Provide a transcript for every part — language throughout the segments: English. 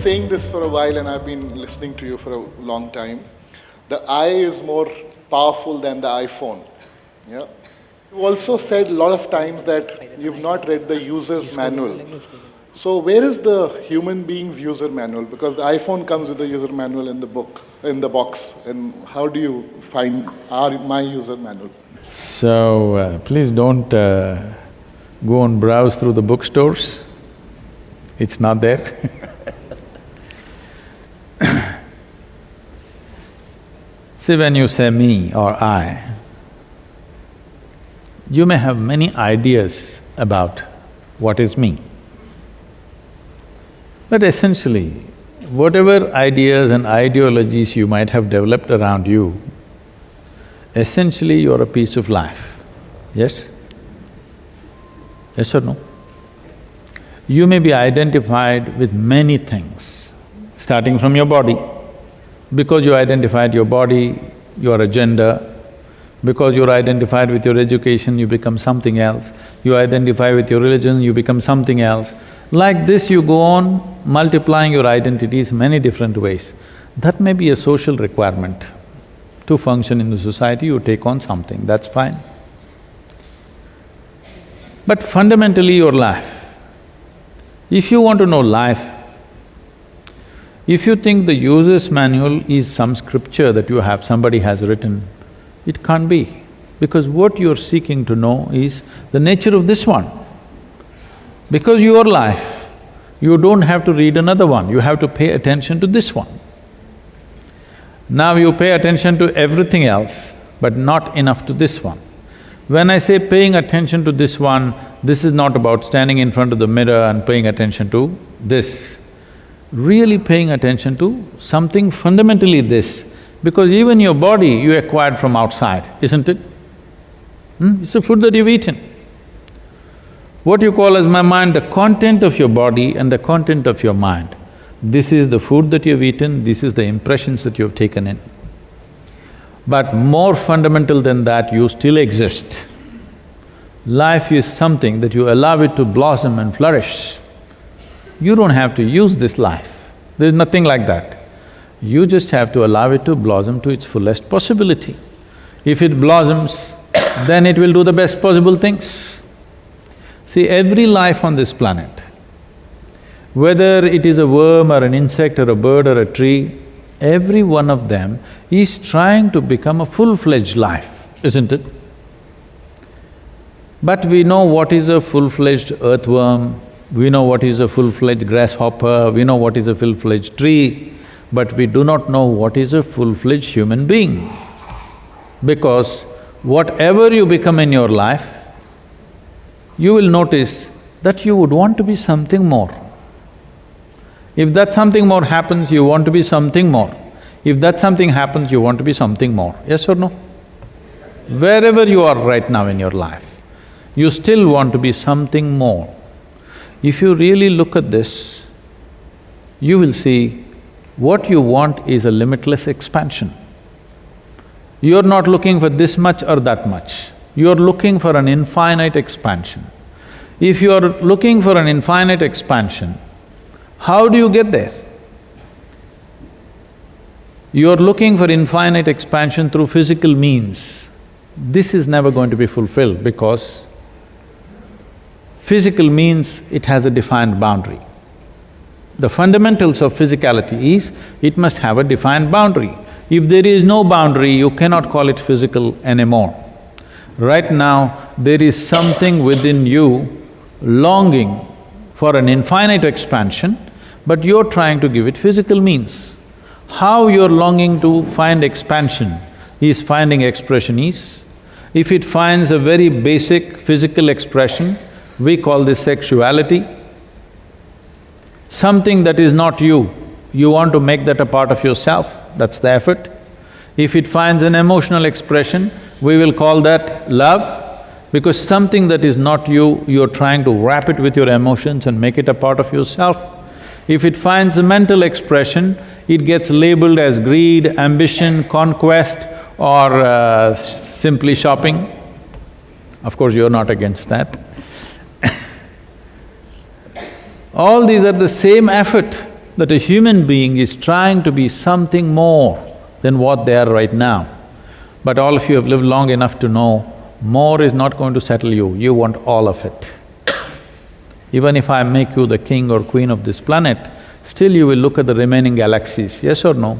saying this for a while and I've been listening to you for a long time. The I is more powerful than the iPhone. Yeah. You also said a lot of times that you've not read the user's manual. So where is the human being's user manual? Because the iPhone comes with the user manual in the book, in the box. And how do you find my user manual? So, please don't go and browse through the bookstores. It's not there. See, when you say me or I, you may have many ideas about what is me. But essentially, whatever ideas and ideologies you might have developed around you, essentially you're a piece of life, yes? Yes or no? You may be identified with many things, starting from your body. Because you identified your body, your agenda, because you're identified with your education, you become something else. You identify with your religion, you become something else. Like this, you go on multiplying your identities many different ways. That may be a social requirement. To function in the society, you take on something, that's fine. But fundamentally, your life, if you want to know life, if you think the user's manual is some scripture that you have, somebody has written, it can't be. Because what you're seeking to know is the nature of this one. Because your life, you don't have to read another one, you have to pay attention to this one. Now you pay attention to everything else, but not enough to this one. When I say paying attention to this one, this is not about standing in front of the mirror and paying attention to this. Really paying attention to something fundamentally this, because even your body you acquired from outside, isn't it? It's the food that you've eaten. What you call as my mind, the content of your body and the content of your mind, this is the food that you've eaten, this is the impressions that you've taken in. But more fundamental than that, you still exist. Life is something that you allow it to blossom and flourish. You don't have to use this life, there's nothing like that. You just have to allow it to blossom to its fullest possibility. If it blossoms, then it will do the best possible things. See, every life on this planet, whether it is a worm or an insect or a bird or a tree, every one of them is trying to become a full-fledged life, isn't it? But we know what is a full-fledged earthworm, we know what is a full-fledged grasshopper, we know what is a full-fledged tree, but we do not know what is a full-fledged human being. Because whatever you become in your life, you will notice that you would want to be something more. If that something more happens, you want to be something more. If that something happens, you want to be something more, yes or no? Wherever you are right now in your life, you still want to be something more. If you really look at this, you will see what you want is a limitless expansion. You're not looking for this much or that much. You're looking for an infinite expansion. If you're looking for an infinite expansion, how do you get there? You're looking for infinite expansion through physical means. This is never going to be fulfilled because physical means it has a defined boundary. The fundamentals of physicality is, it must have a defined boundary. If there is no boundary, you cannot call it physical anymore. Right now, there is something within you longing for an infinite expansion, but you're trying to give it physical means. How you're longing to find expansion is finding expression is. If it finds a very basic physical expression, we call this sexuality. Something that is not you, you want to make that a part of yourself, that's the effort. If it finds an emotional expression, we will call that love, because something that is not you, you're trying to wrap it with your emotions and make it a part of yourself. If it finds a mental expression, it gets labeled as greed, ambition, conquest or simply shopping. Of course, you're not against that. All these are the same effort that a human being is trying to be something more than what they are right now. But all of you have lived long enough to know, more is not going to settle you, you want all of it. Even if I make you the king or queen of this planet, still you will look at the remaining galaxies, yes or no?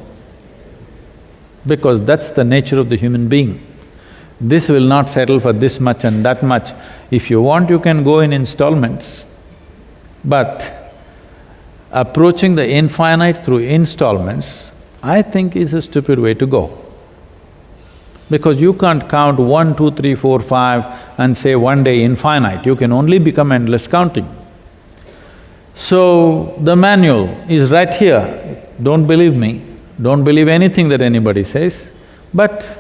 Because that's the nature of the human being. This will not settle for this much and that much. If you want, you can go in installments. But approaching the infinite through installments, I think is a stupid way to go. Because you can't count 1, 2, 3, 4, 5 and say one day infinite, you can only become endless counting. So, the manual is right here. Don't believe me, don't believe anything that anybody says, but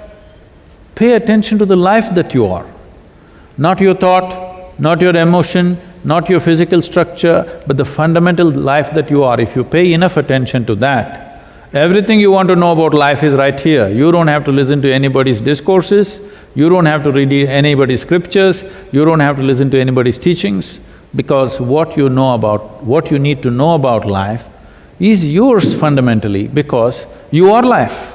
pay attention to the life that you are. Not your thought, not your emotion, not your physical structure, but the fundamental life that you are. If you pay enough attention to that, everything you want to know about life is right here. You don't have to listen to anybody's discourses, you don't have to read anybody's scriptures, you don't have to listen to anybody's teachings, because what you need to know about life is yours fundamentally, because you are life.